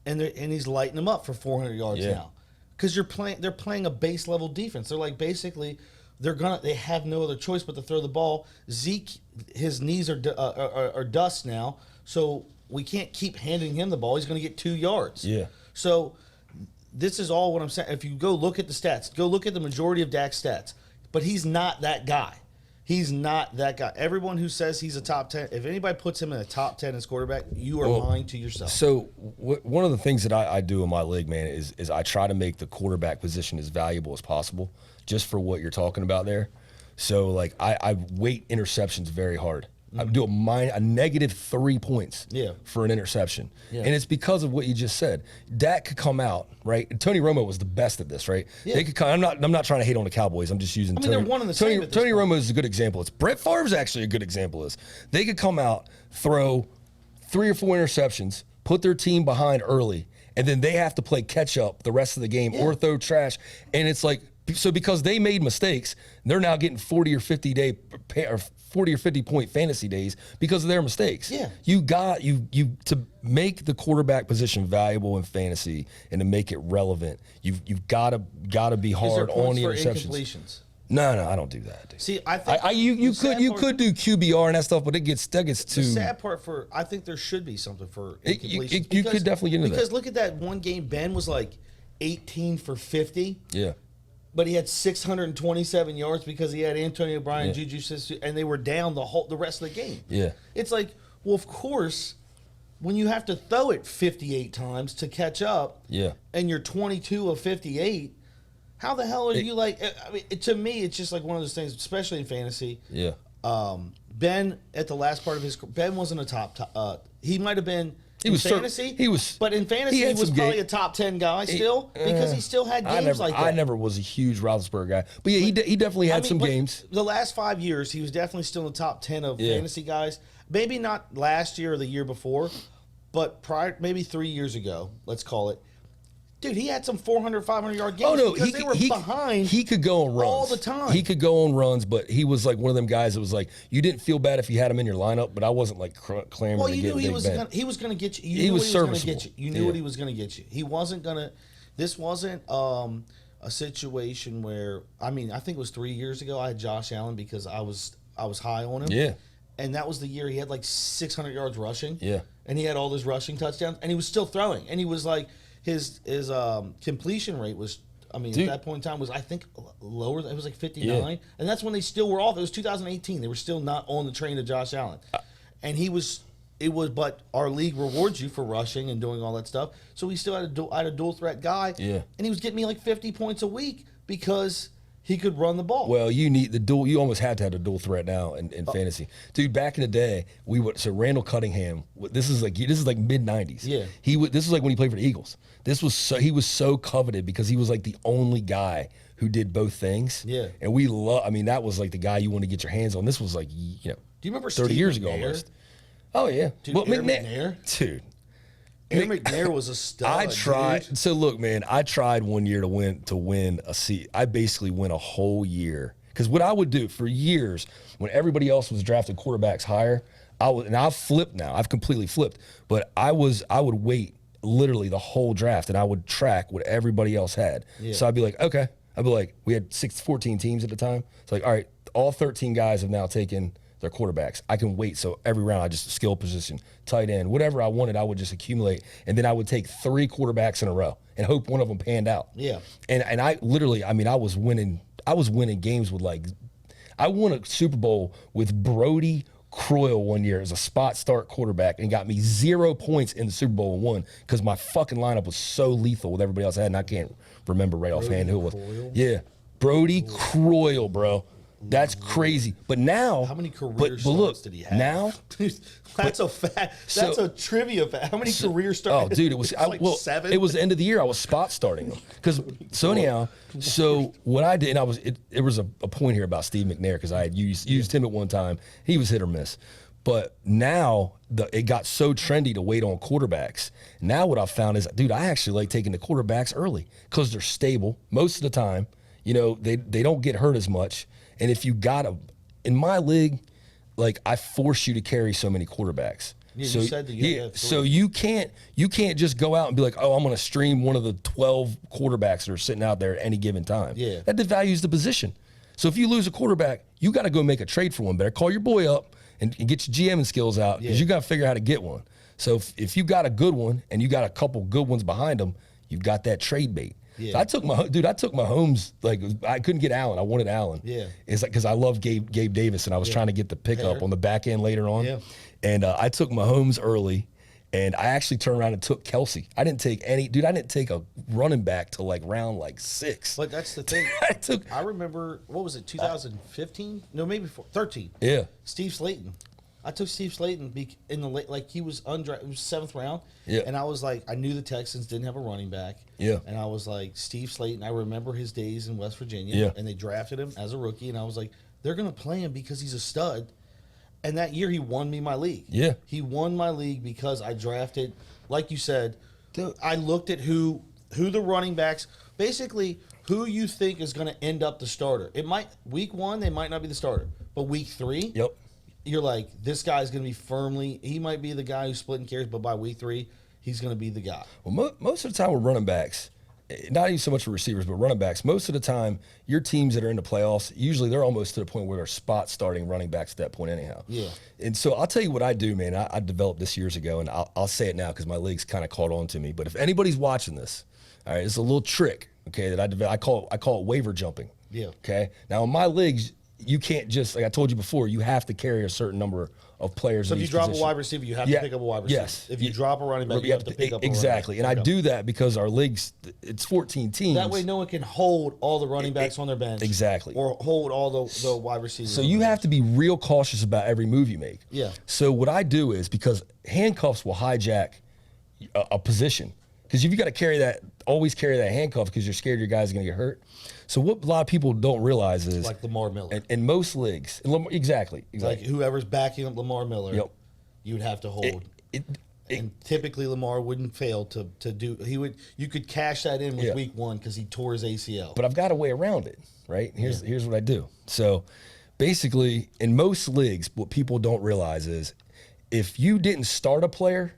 and he's lighting them up for 400 yards now. Because they're playing a base level defense. They're like basically they have no other choice but to throw the ball. Zeke, his knees are dust now, so we can't keep handing him the ball. He's going to get 2 yards. Yeah. So this is all what I'm saying. If you go look at the stats, go look at the majority of Dak's stats, but he's not that guy. He's not that guy. Everyone who says he's a top 10, if anybody puts him in a top 10 as quarterback, you are lying to yourself. So one of the things that I do in my league, man, is I try to make the quarterback position as valuable as possible, just for what you're talking about there. So like I weight interceptions very hard. I do a -3 points for an interception. Yeah. And it's because of what you just said. Dak could come out, right? And Tony Romo was the best at this, right? Yeah. They could come, I'm not trying to hate on the Cowboys. I'm just using they're one and the same. Tony Romo is a good example. Brett Favre is actually a good example of this. They could come out, throw 3 or 4 interceptions, put their team behind early, and then they have to play catch up the rest of the game or throw trash. And it's like, so because they made mistakes, they're now getting 40 or 50 point fantasy days because of their mistakes. Yeah. You to make the quarterback position valuable in fantasy and to make it relevant, you've gotta be hard on the interceptions. Incompletions? No, I don't do that, dude. See, I think you could do QBR and that stuff, but that gets too. The sad part I think there should be something for incompletions. You could definitely get into that. Because look at that one game, Ben was like 18 for 50. Yeah. But he had 627 yards because he had Antonio Brown, Juju Smith, and they were down the rest of the game. Yeah. It's like, well, of course, when you have to throw it 58 times to catch up, and you're 22 of 58, how the hell are you like? I mean, to me, it's just like one of those things, especially in fantasy. Yeah. Ben, at the last part of Ben wasn't a top. He might have been. Fantasy, but in fantasy, he was probably a top 10 guy still because he still had games like that. I never was a huge Roethlisberger guy, but yeah, he definitely had some games. The last 5 years, he was definitely still in the top 10 of fantasy guys. Maybe not last year or the year before, but maybe 3 years ago, let's call it. Dude, he had some 400, 500-yard games because they were behind. He could go on runs all the time. He could go on runs, but he was like one of them guys that was like, you didn't feel bad if you had him in your lineup, but I wasn't like clamoring to get Big Ben. He was going to get you. He was serviceable. You knew what he was going to get you. He wasn't going to. This wasn't a situation where I think it was 3 years ago. I had Josh Allen because I was high on him. Yeah. And that was the year he had like 600 yards rushing. Yeah. And he had all those rushing touchdowns, and he was still throwing, and he was like. His completion rate was, at that point in time was, I think, lower. It was like 59. And that's when they still were off. It was 2018. They were still not on the train of Josh Allen. And but our league rewards you for rushing and doing all that stuff. So he still had a dual threat guy. Yeah. And he was getting me like 50 points a week because he could run the ball. Well, you need the dual. You almost had to have a dual threat now in fantasy, dude. Back in the day, so Randall Cunningham. This is like mid '90s. Yeah. This was like when he played for the Eagles. He was so coveted because he was like the only guy who did both things. Yeah. And we love. That was like the guy you want to get your hands on. This was like Do you remember 30 Steve years McNair? ago almost. Oh yeah. Dude, McNair. Dude. Aaron McNair was a stud. I tried. Dude. So look, man, I tried one year to win a seat. I basically went a whole year because what I would do for years when everybody else was drafting quarterbacks higher, I've flipped now. I've completely flipped. But I would wait literally the whole draft and I would track what everybody else had. Yeah. So I'd be like, okay. I'd be like, we had 14 teams at the time. It's like, all right, all 13 guys have now taken their quarterbacks. I can wait. So every round, I just skill position, tight end, whatever I wanted, I would just accumulate. And then I would take 3 quarterbacks in a row and hope one of them panned out. Yeah. And I literally, I mean, I was winning games with like, I won a Super Bowl with Brody Croyle one year as a spot start quarterback and got me 0 points in the Super Bowl and won because my fucking lineup was so lethal with everybody else I had, and I can't remember right offhand who it was. Croyle? Yeah, Brody Croyle, bro. That's crazy. But now, how many career starts did he have? Now, that's a fact. That's a trivia fact. How many career starts? Oh, dude, it was like 7. It was the end of the year. I was spot starting them because so what I did, and there was a point here about Steve McNair because I had used him at one time. He was hit or miss. But now it got so trendy to wait on quarterbacks. Now what I've found is, dude, I actually like taking the quarterbacks early because they're stable most of the time. You know, they don't get hurt as much. And if you got in my league, like I force you to carry so many quarterbacks. Yeah, so, you said that you so you can't just go out and be like, oh, I'm going to stream one of the 12 quarterbacks that are sitting out there at any given time. Yeah. That devalues the position. So if you lose a quarterback, you got to go make a trade for one. Better call your boy up and get your GMing skills out because you got to figure out how to get one. So if you got a good one and you got a couple good ones behind them, you've got that trade bait. Yeah. So I took Mahomes, like I couldn't get Allen. I wanted Allen. Yeah. It's like, cause I love Gabe Davis and I was trying to get the pickup on the back end later on. Yeah. And I took Mahomes early and I actually turned around and took Kelsey. I didn't take a running back till like round like 6. But that's the thing. I remember, what was it, 2015? No, maybe 13. Yeah. Steve Slayton. I took Steve Slayton in the late, like he was undrafted, it was 7th round. Yeah. And I was like, I knew the Texans didn't have a running back. Yeah. And I was like, Steve Slayton, I remember his days in West Virginia. Yeah. And they drafted him as a rookie. And I was like, they're going to play him because he's a stud. And that year he won me my league. Yeah. He won my league because I drafted, like you said, I looked at who the running backs, basically who you think is going to end up the starter. It might, week 1, they might not be the starter. But week 3. Yep. You're like, this guy's going to be he might be the guy who's splitting carries, but by week 3, he's going to be the guy. Well, most of the time with running backs, not even so much for receivers, but running backs, most of the time, your teams that are in the playoffs, usually they're almost to the point where they're spot starting running backs at that point anyhow. Yeah. And so I'll tell you what I do, man. I developed this years ago, and I'll say it now because my league's kind of caught on to me. But if anybody's watching this, all right, it's a little trick, okay, that I developed. I call it waiver jumping. Yeah. Okay. Now, in my leagues, you can't just, like I told you before, you have to carry a certain number of players. So in if you each drop position. a wide receiver, you have to pick up a wide receiver. Yes. If you drop a running back, you have to pick up a exactly. running back. And I do that because our leagues, it's 14 teams. That way no one can hold all the running backs on their bench. Exactly. Or hold all the wide receivers. So you have to be real cautious about every move you make. Yeah. So what I do is, because handcuffs will hijack a position, because you've got to always carry that handcuff because you're scared your guy's going to get hurt. So what a lot of people don't realize is, like Lamar Miller. In most leagues, exactly. Like whoever's backing up Lamar Miller, yep, you would have to hold. And typically Lamar wouldn't fail to do. You could cash that in with week 1 because he tore his ACL. But I've got a way around it, right? Here's what I do. So basically, in most leagues, what people don't realize is, if you didn't start a player,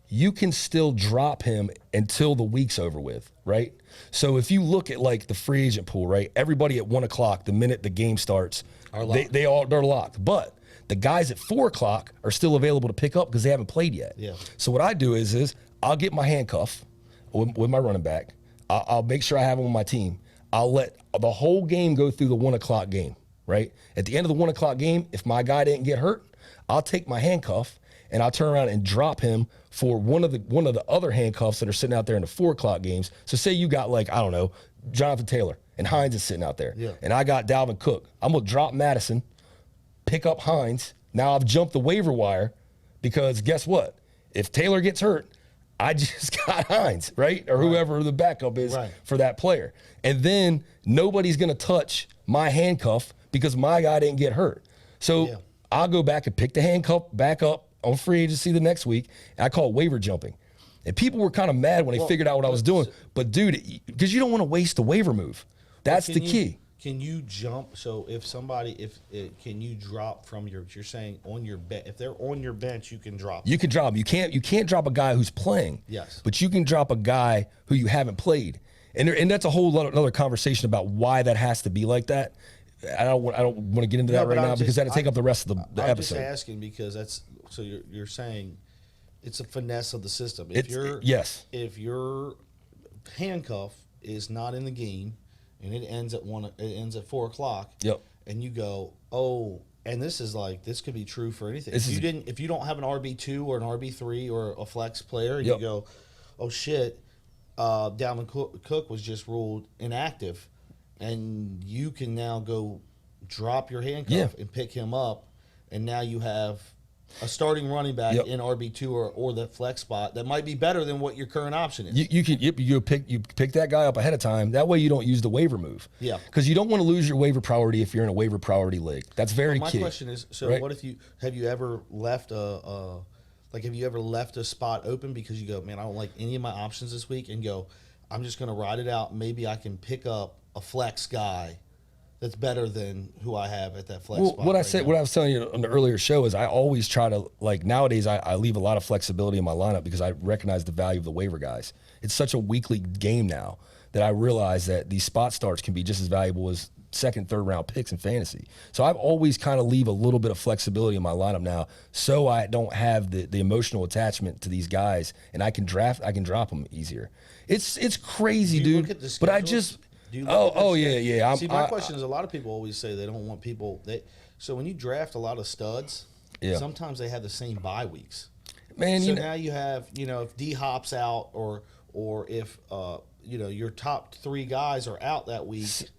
you can still drop him until the week's over with, right? So if you look at like the free agent pool, right? Everybody at 1 o'clock, the minute the game starts, they're locked. But the guys at 4 o'clock are still available to pick up because they haven't played yet. Yeah. So what I do is I'll get my handcuff with my running back. I'll make sure I have him on my team. I'll let the whole game go through the 1 o'clock game, right? At the end of the 1 o'clock game, if my guy didn't get hurt, I'll take my handcuff and I'll turn around and drop him for one of the other handcuffs that are sitting out there in the 4 o'clock games. So say you got, like, I don't know, Jonathan Taylor and Hines is sitting out there. Yeah. And I got Dalvin Cook. I'm going to drop Madison, pick up Hines. Now I've jumped the waiver wire because guess what? If Taylor gets hurt, I just got Hines, right? Or whoever the backup is for that player. And then nobody's going to touch my handcuff because my guy didn't get hurt. So I'll go back and pick the handcuff back up on free agency the next week. And I call it waiver jumping. And people were kind of mad when they figured out what I was doing. But dude, because you don't want to waste the waiver move. That's the key. Can you jump? So if can you drop from you're saying on your bench? If they're on your bench, you can drop them. You can drop them. You can't drop a guy who's playing. Yes. But you can drop a guy who you haven't played. And that's a whole another conversation about why that has to be like that. I don't want to get into that right now because that'll take up the rest of the I'm episode. just asking because that's so you're saying it's a finesse of the system. If if your handcuff is not in the game and it ends at 4:00. Yep. And you go, oh, and this could be true for anything. If you don't have an RB2 or an RB3 or a flex player, and you go, oh shit, Dalvin Cook was just ruled inactive, and you can now go drop your handcuff and pick him up, and now you have a starting running back in RB2 or the flex spot that might be better than what your current option is. You pick that guy up ahead of time. That way you don't use the waiver move. Yeah. Because you don't want to lose your waiver priority if you're in a waiver priority league. That's very key. My question is, what if have you ever left a spot open because you go, man, I don't like any of my options this week, and go, I'm just going to ride it out. Maybe I can pick up a flex guy that's better than who I have at that flex spot. What I was telling you on the earlier show is I always try to, like, nowadays I leave a lot of flexibility in my lineup because I recognize the value of the waiver guys. It's such a weekly game now that I realize that these spot starts can be just as valuable as second, third round picks in fantasy. So I've always kind of leave a little bit of flexibility in my lineup now so I don't have the emotional attachment to these guys, and I can drop them easier. It's crazy, dude. But I just... yeah. My question is, a lot of people always say they don't want people. So when you draft a lot of studs, sometimes they have the same bye weeks. Man, so now you have, if D Hop's out or if your top 3 guys are out that week.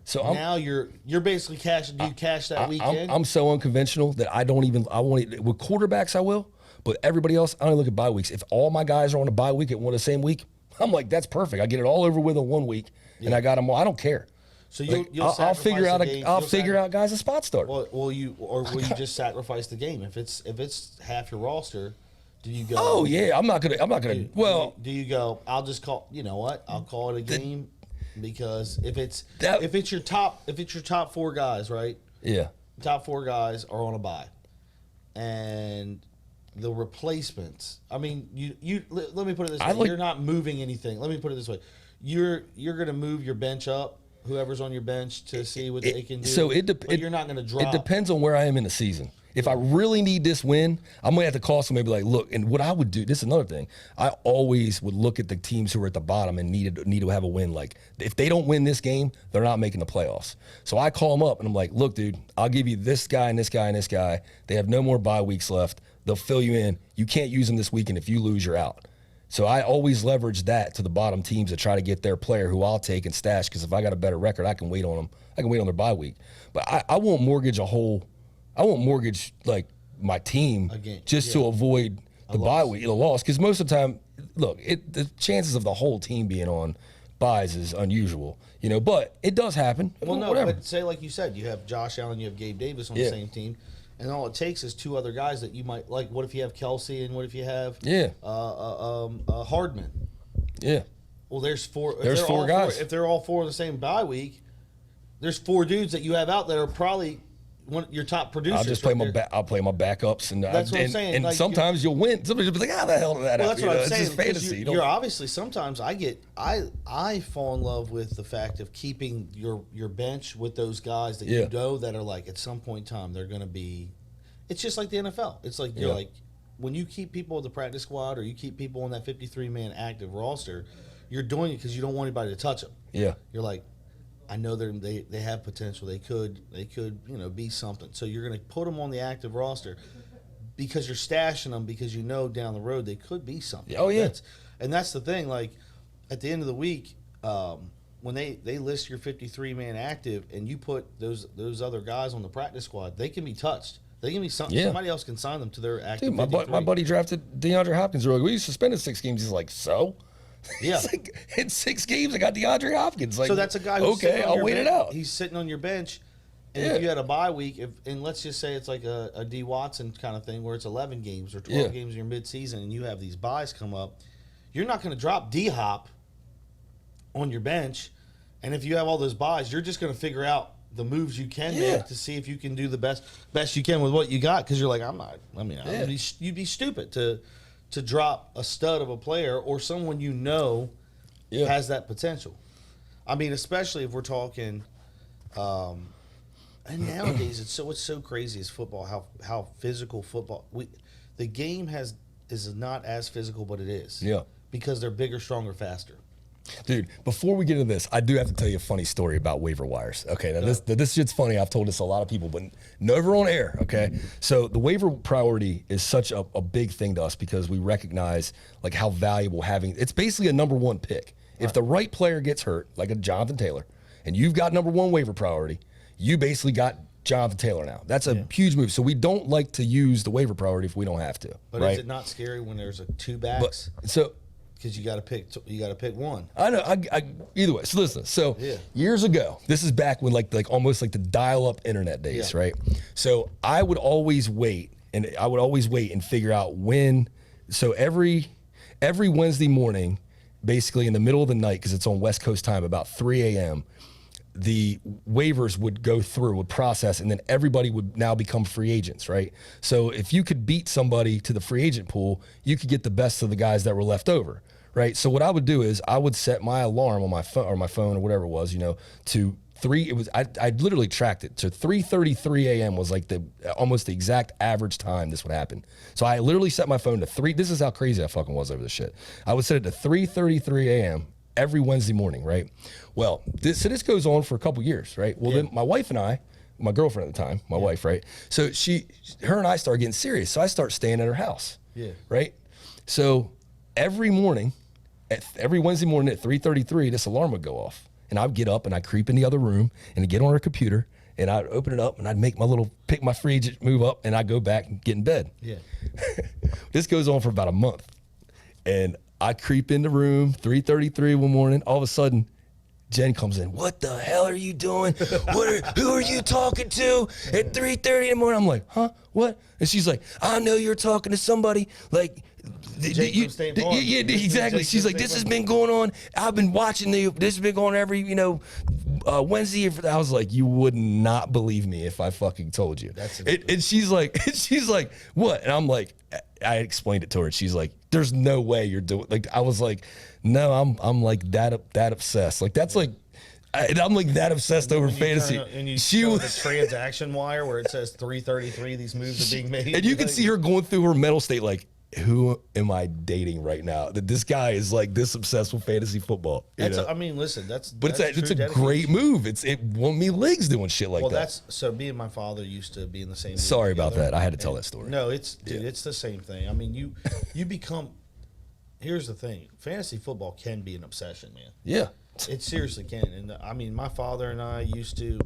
So now you're basically cashing. Do you cash that weekend? I'm so unconventional that I won't with quarterbacks I will, but everybody else I only look at bye weeks. If all my guys are on a bye week at one the same week, I'm like, that's perfect. I get it all over with in 1 week. And I got them all. I don't care. So I'll figure out guys a spot start. Will you just sacrifice the game if it's half your roster? Do you go? Oh yeah, I'm not gonna. Do you go? I'll just call. You know what? I'll call it a game because if it's your top 4 guys, right? Yeah. Top 4 guys are on a bye, and the replacements. I mean, let me put it this way. You're not moving anything. Let me put it this way. You're going to move your bench up, whoever's on your bench, to see what they can do. So but you're not going to drop. It depends on where I am in the season. If I really need this win, I'm going to have to call somebody like, look, and what I would do, this is another thing. I always would look at the teams who are at the bottom and need to have a win. Like, if they don't win this game, they're not making the playoffs. So I call them up and I'm like, look, dude, I'll give you this guy and this guy and this guy. They have no more bye weeks left. They'll fill you in. You can't use them this weekend. If you lose, you're out. So I always leverage that to the bottom teams to try to get their player who I'll take and stash, because if I got a better record, I can wait on them. I can wait on their bye week. But I won't mortgage like my team to avoid the bye week, the loss. Because most of the time, look, the chances of the whole team being on buys is unusual, but it does happen. Well, no, whatever. But say like you said, you have Josh Allen, you have Gabe Davis on the same team. And all it takes is 2 other guys that you might like. What if you have Kelsey and what if you have Hardman? Yeah. Well, there's 4. There's 4 guys. If they're all 4 in the same bye week, there's 4 dudes that you have out that are probably your top producers. I'll just play I'll play my backups, and that's what I'm saying. And like, sometimes you'll win. Somebody's be like, "How the hell did that happen?" That's what I'm saying. It's just fantasy. You're obviously sometimes I fall in love with the fact of keeping your bench with those guys that you know that are like at some point in time they're going to be. It's just like the NFL. It's like you're like when you keep people with the practice squad or you keep people on that 53-man active roster, you're doing it because you don't want anybody to touch them. Yeah, you're like, I know they have potential. They could be something. So you're going to put them on the active roster because you're stashing them because down the road they could be something. Oh yeah, that's the thing. Like at the end of the week, when they list your 53-man active and you put those other guys on the practice squad, they can be touched. They can be something. Somebody else can sign them to their active. Dude, my buddy drafted DeAndre Hopkins early. We suspended 6 games. He's like, so. Yeah. Like, in 6 games, I got DeAndre Hopkins. Like, so that's a guy who's I'll wait it out. He's sitting on your bench. And if you had a bye week, and let's just say it's like a D. Watson kind of thing where it's 11 games or 12 games in your midseason and you have these buys come up, you're not going to drop D-Hop on your bench. And if you have all those buys, you're just going to figure out the moves you can make to see if you can do the best you can with what you got. Because you're like, you'd be stupid to drop a stud of a player or someone has that potential. I mean, especially if we're talking And nowadays, it's so crazy is football, how physical football. The game is not as physical, but it is. Yeah. Because they're bigger, stronger, faster. Dude, before we get into this, I do have to tell you a funny story about waiver wires. Okay, now this shit's funny. I've told this to a lot of people, but never on air, okay? So the waiver priority is such a big thing to us because we recognize like how valuable it's basically a number one pick. If the right player gets hurt, like a Jonathan Taylor, and you've got number one waiver priority, you basically got Jonathan Taylor now. That's a huge move. So we don't like to use the waiver priority if we don't have to. But right? Is it not scary when there's two backs? Because you got to pick one. I know. Either way. So listen. So years ago, this is back when like almost like the dial-up internet days, right? So I would always wait and figure out when. So every Wednesday morning, basically in the middle of the night, because it's on West Coast time, about 3 a.m. the waivers would go through, would process, and then everybody would now become free agents, right? So if you could beat somebody to the free agent pool, you could get the best of the guys that were left over, right? So what I would do is I would set my alarm on my phone or whatever it was, to I literally tracked it to 3:33 a.m. was like almost the exact average time this would happen. So I literally set my phone to 3. This is how crazy I fucking was over this shit. I would set it to 3:33 a.m. every Wednesday morning, right? Well, this goes on for a couple years, right? Well, then my wife and I, my girlfriend at the time, my wife, right? So her and I started getting serious. So I start staying at her house, right? So every Wednesday morning at 3:33, this alarm would go off. And I'd get up and I'd creep in the other room and I'd get on her computer and I'd open it up and I'd pick my free agent move up and I'd go back and get in bed. Yeah. This goes on for about a month. And I creep in the room, 3:33 one morning. All of a sudden, Jen comes in. What the hell are you doing? Who are you talking to at 3:30 in the morning? I'm like, huh? What? And she's like, I know you're talking to somebody. Like, yeah, exactly. She's like, this has been going on. I've been watching this has been going on every, Wednesday. I was like, you would not believe me if I fucking told you. And she's like, what? And I'm like, I explained it to her. And she's like, there's no way you're doing. Like, I was like, no, I'm like that obsessed. Like that's like. I'm like that obsessed over fantasy. She was the transaction wire where it says 3:33. These moves are being made, and you can see her going through her mental state. Like, who am I dating right now? That this guy is like this obsessed with fantasy football. I mean, listen, it's a great move. It won me legs doing shit like that. Well, so me and my father used to be in the same league Sorry about together, that. I had to tell that story. No, it's the same thing. I mean, you become. Here's the thing: fantasy football can be an obsession, man. Yeah. It seriously can. And I mean, my father and I used to,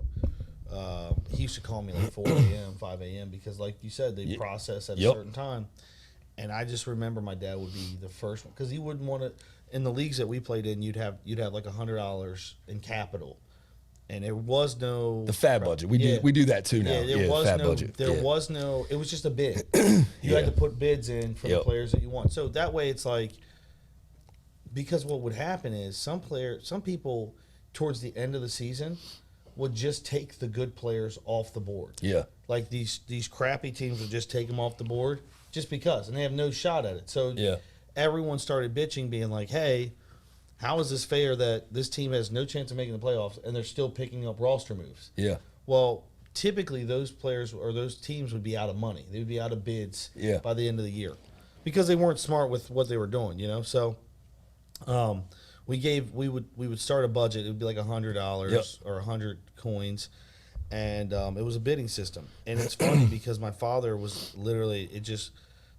he used to call me like 4 a.m., 5 a.m. because like you said, they process at a certain time. And I just remember my dad would be the first one because he wouldn't want to, in the leagues that we played in, you'd have like $100 in capital. And there was no the fab budget. We do that too now. There was fab no budget. It was just a bid. You had to put bids in for the players that you want. So that way it's like, because what would happen is some people towards the end of the season would just take the good players off the board. Yeah. Like these crappy teams would just take them off the board just because, and they have no shot at it. So everyone started bitching, being like, hey, how is this fair that this team has no chance of making the playoffs and they're still picking up roster moves? Yeah. Well, typically those players or those teams would be out of money. They would be out of bids by the end of the year because they weren't smart with what they were doing, So we would start a budget. It would be like $100 or 100 coins, and it was a bidding system. And it's funny because my father was literally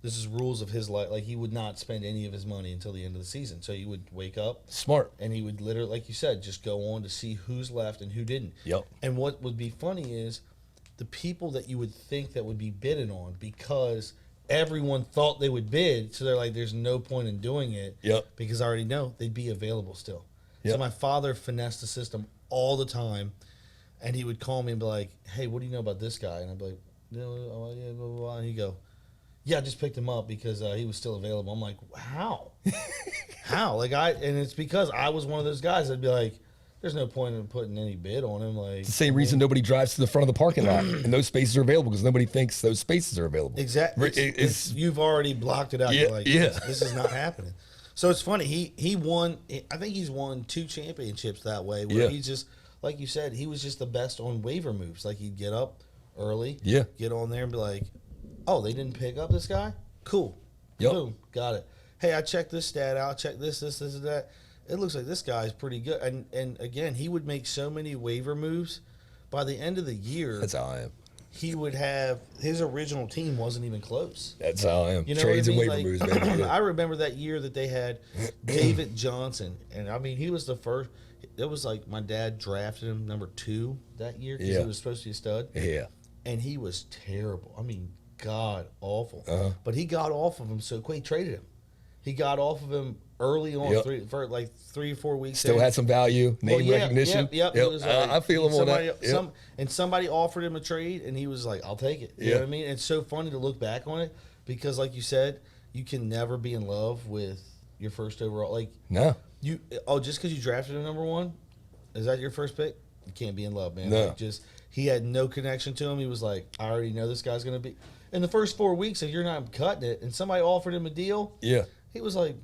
this is rules of his life. Like he would not spend any of his money until the end of the season. So he would wake up smart, and he would literally, like you said, just go on to see who's left and who didn't. Yep. And what would be funny is the people that you would think that would be bidding on because everyone thought they would bid, so they're like, there's no point in doing it because I already know they'd be available still. So my father finessed the system all the time, and he would call me and be like, hey, what do you know about this guy? And I'd be like, blah, blah, blah. And he'd go, yeah, I just picked him up because he was still available. I'm like, how? How? And it's because I was one of those guys that'd be like, there's no point in putting any bid on him. Like, it's the same reason nobody drives to the front of the parking lot and those spaces are available because nobody thinks those spaces are available. Exactly. You've already blocked it out. You're like, this is not happening. So it's funny. He won. I think he's won 2 championships that way. Where he's just like you said, he was just the best on waiver moves. Like he'd get up early, Yeah. get on there and be like, oh, they didn't pick up this guy? Cool. Yep. Boom, got it. Hey, I checked this stat out, check this, and that. It looks like this guy's pretty good. And again, he would make so many waiver moves. By the end of the year, That's how I am. he would have his original team wasn't even close. That's how I am. You know Trades what I mean? and waiver moves, baby. I remember that year that they had David Johnson, and I mean he was the first. It was like my dad drafted him number 2 that year because he was supposed to be a stud. Yeah. And he was terrible. I mean, god awful. Uh-huh. But he got off of him so quick. He traded him. He got off of him early on, for like 3 or 4 weeks. Still had some value, name recognition. Yep. It was like, I feel him on that. Yep. And somebody offered him a trade, and he was like, "I'll take it." You know what I mean? It's so funny to look back on it because, like you said, you can never be in love with your first overall. Like No. just because you drafted him number 1, is that your first pick? You can't be in love, man. No. Like he had no connection to him. He was like, I already know this guy's going to be. In the first 4 weeks, if you're not cutting it, and somebody offered him a deal, he was like,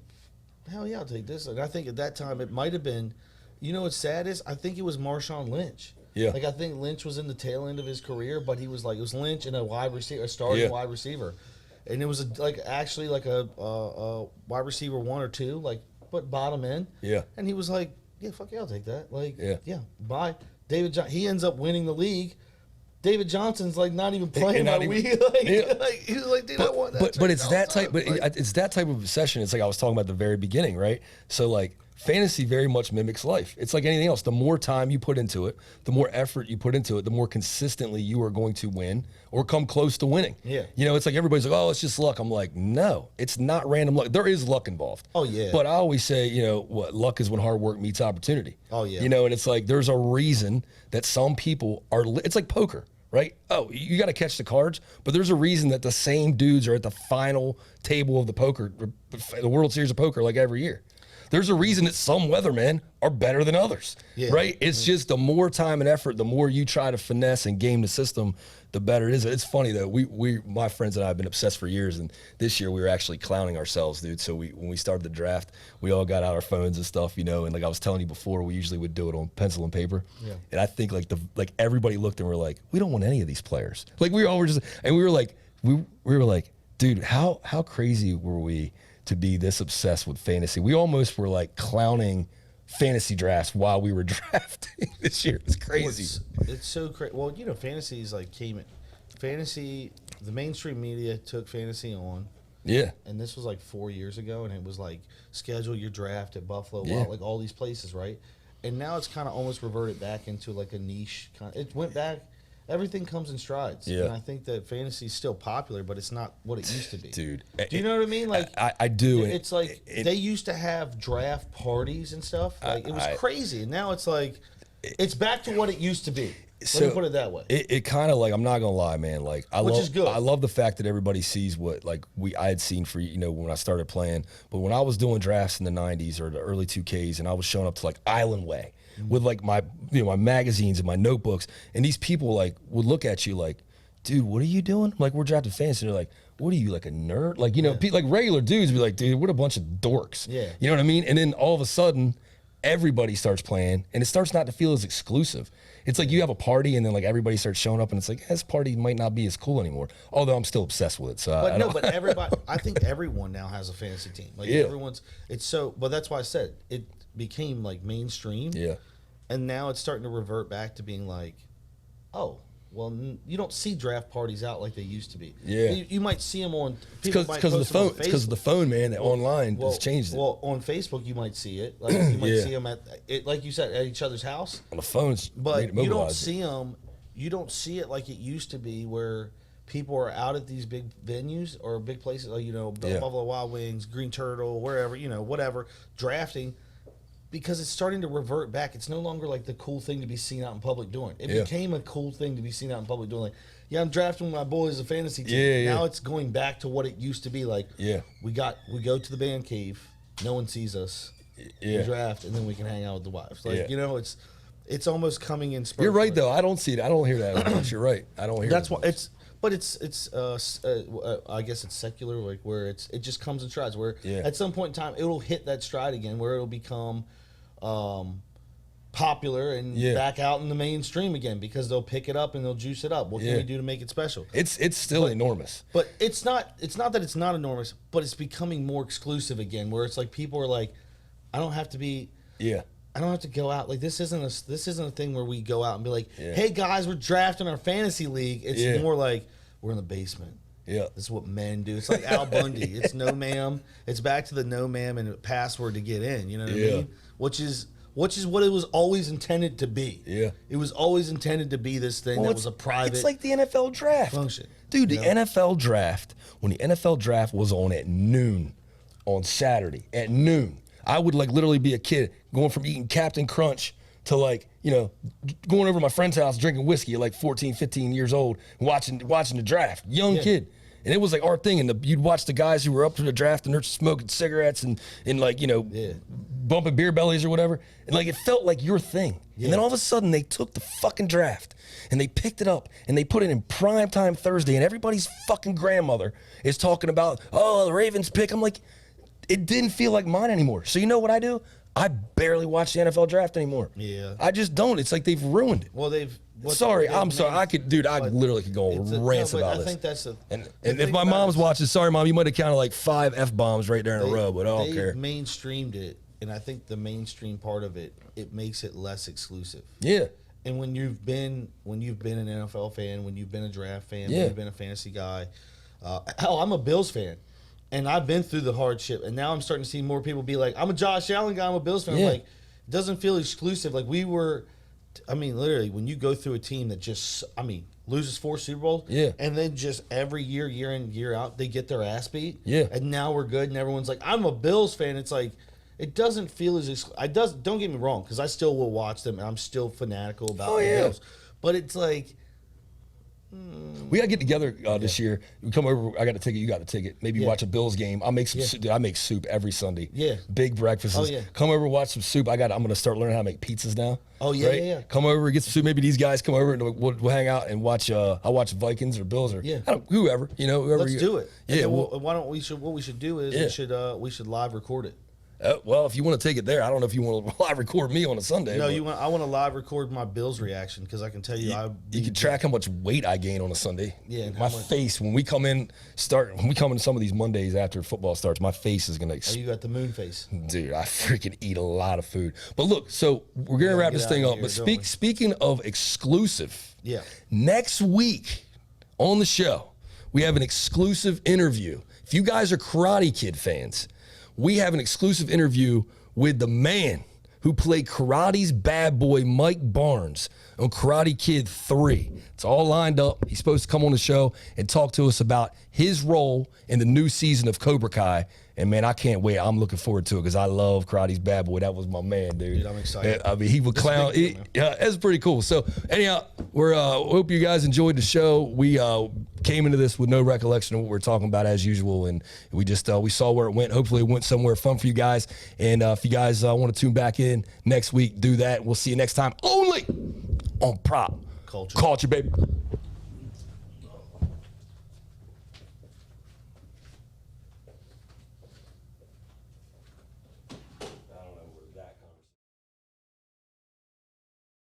hell yeah, I'll take this. And I think at that time it might have been, you know what's sad is, I think it was Marshawn Lynch. Yeah. Like I think Lynch was in the tail end of his career, but he was like, it was Lynch and a wide receiver, a starting wide receiver. And it was actually like a wide receiver 1 or 2, like put bottom end. Yeah. And he was like, yeah, fuck yeah, I'll take that. Like, yeah, bye. He ends up winning the league. David Johnson's like not even playing that week. He was like, dude, I want that. But it's that type. But it's that type of obsession. It's like I was talking about at the very beginning, right? So like fantasy very much mimics life. It's like anything else. The more time you put into it, the more effort you put into it, the more consistently you are going to win or come close to winning. Yeah. You know, it's like everybody's like, oh, it's just luck. I'm like, no, it's not random luck. There is luck involved. Oh yeah. But I always say, you know, what luck is when hard work meets opportunity. Oh yeah. You know, and it's like there's a reason that some people are. It's like poker. Right? Oh, you got to catch the cards, but there's a reason that the same dudes are at the final table of the World Series of Poker, like every year. There's a reason that some weathermen are better than others, right? It's just the more time and effort, the more you try to finesse and game the system, the better it is. It's funny though. My friends and I have been obsessed for years, and this year we were actually clowning ourselves, dude. So when we started the draft, we all got out our phones and stuff, you know. And like I was telling you before, we usually would do it on pencil and paper. Yeah. And I think like everybody looked and we're like, we don't want any of these players. Like we all were just, and we were like, dude, how crazy were we to be this obsessed with fantasy? We almost were like clowning fantasy drafts while we were drafting this year. It's crazy. It's so crazy. Well, you know, fantasy is like fantasy. The mainstream media took fantasy on. Yeah. And this was like 4 years ago, and it was like schedule your draft at Buffalo Wild, like all these places, right? And now it's kind of almost reverted back into like a niche kind. It went back. Everything comes in strides. Yeah. And I think that fantasy is still popular, but it's not what it used to be. Dude. Do you know what I mean? Like I do. It's like they used to have draft parties and stuff. Like it was crazy. And now it's like it's back to what it used to be. Let me put it that way. It kind of like, I'm not gonna lie, man. Like Which is good. I love the fact that everybody sees what like I had seen for, you know, when I started playing. But when I was doing drafts in the 90s or the early 2Ks, and I was showing up to like Island Way with like my magazines and my notebooks, and these people like would look at you like, dude, what are you doing? Like, we're drafting fans, and they're like, what are you, like a nerd? Like, you know, like regular dudes be like, dude, what a bunch of dorks. Yeah. You know what I mean? And then all of a sudden, everybody starts playing, and it starts not to feel as exclusive. It's like you have a party, and then like everybody starts showing up, and it's like, this party might not be as cool anymore. Although I'm still obsessed with it. So but everybody, I think everyone now has a fantasy team. Like but that's why I said it became like mainstream. Yeah. And now it's starting to revert back to being like, oh, well, you don't see draft parties out like they used to be. Yeah. You might see them on because of the phone. It's because of the phone, man. That online has changed it. Well, on Facebook you might see it. Like you might see them like you said, at each other's house. On the phones, but you don't see them. You don't see it like it used to be, where people are out at these big venues or big places, like, you know, Buffalo Wild Wings, Green Turtle, wherever, you know, whatever, drafting. Because it's starting to revert back. It's no longer like the cool thing to be seen out in public doing. It became a cool thing to be seen out in public doing. Like, yeah, I'm drafting my boys a fantasy team. Now it's going back to what it used to be. Like, we go to the band cave. No one sees us. We draft, and then we can hang out with the wives. Like, you know, it's almost coming in spurts. You're right, though. I don't see it. I don't hear that much. You're right. I don't hear. That's why it's. But it's I guess it's secular, like where it just comes in strides. Where at some point in time it'll hit that stride again, where it'll become, popular and back out in the mainstream again because they'll pick it up and they'll juice it up. What can we do to make it special? It's still enormous. But it's not that it's not enormous, but it's becoming more exclusive again, where it's like people are like, I don't have to be I don't have to go out. Like this isn't a thing where we go out and be like, hey guys, we're drafting our fantasy league. It's more like we're in the basement. Yeah. This is what men do. It's like Al Bundy. It's no ma'am. It's back to the no ma'am and password to get in. You know what I mean? Which is what it was always intended to be. Yeah. It was always intended to be this thing that was a private It's like the NFL draft. function. Dude, the NFL draft, when the NFL draft was on at noon on Saturday, at noon, I would like literally be a kid going from eating Captain Crunch to like, you know, going over to my friend's house drinking whiskey at like 14, 15 years old, watching the draft. Young kid. And it was like our thing. And you'd watch the guys who were up to the draft and they're smoking cigarettes and like, you know, bumping beer bellies or whatever. And like, it felt like your thing. And then all of a sudden they took the fucking draft and they picked it up and they put it in primetime Thursday and everybody's fucking grandmother is talking about, oh, the Ravens pick. I'm like, it didn't feel like mine anymore. So you know what I do? I barely watch the NFL draft anymore. Yeah. I just don't. It's like they've ruined it. Well, sorry. I literally could go on rants about this. I think that's and if my mom's watching, sorry, Mom, you might have counted like 5 F-bombs right there in a row, but I don't care. They mainstreamed it, and I think the mainstream part of it makes it less exclusive. Yeah. And when you've been an NFL fan, when you've been a draft fan, when you've been a fantasy guy, hell, I'm a Bills fan. And I've been through the hardship, and now I'm starting to see more people be like, I'm a Josh Allen guy, I'm a Bills fan. I'm like, it doesn't feel exclusive. Like we were, I mean, literally, when you go through a team that just, loses 4 Super Bowls, and then just every year in, year out, they get their ass beat, and now we're good, and everyone's like, I'm a Bills fan. It's like, it doesn't feel as don't get me wrong, because I still will watch them, and I'm still fanatical about the Bills. But it's like, we gotta get together this year. We come over. I got a ticket. You got a ticket. Maybe watch a Bills game. I'll make some. Dude, I make soup every Sunday. Yeah. Big breakfasts. Oh, yeah. Come over, watch some soup. I'm gonna start learning how to make pizzas now. Oh yeah, right? yeah. Come over, get some soup. Maybe these guys come over and we'll hang out and watch. I'll watch Vikings or Bills or whoever. You know, whoever. Let's do it. Yeah. Why don't we? What we should do is we should live record it. Well, if you want to take it there, I don't know if you want to live record me on a Sunday. No, I want to live record my Bills reaction because I can tell you, you can track how much weight I gain on a Sunday. Yeah, my face when we come in some of these Mondays after football starts, my face is gonna. Oh, you got the moon face, dude. I freaking eat a lot of food. But look, so we're gonna wrap this thing up. But speaking of exclusive, next week on the show we have an exclusive interview. If you guys are Karate Kid fans, we have an exclusive interview with the man who played Karate's bad boy, Mike Barnes, on Karate Kid 3. It's all lined up. He's supposed to come on the show and talk to us about his role in the new season of Cobra Kai. And, man, I can't wait. I'm looking forward to it because I love Karate's bad boy. That was my man, dude. Dude, I'm excited. I mean, he would clown. It's pretty cool. So, anyhow, we hope you guys enjoyed the show. We came into this with no recollection of what we're talking about as usual, and we just we saw where it went. Hopefully, it went somewhere fun for you guys. And if you guys want to tune back in next week, do that. We'll see you next time only on Prop Culture, baby.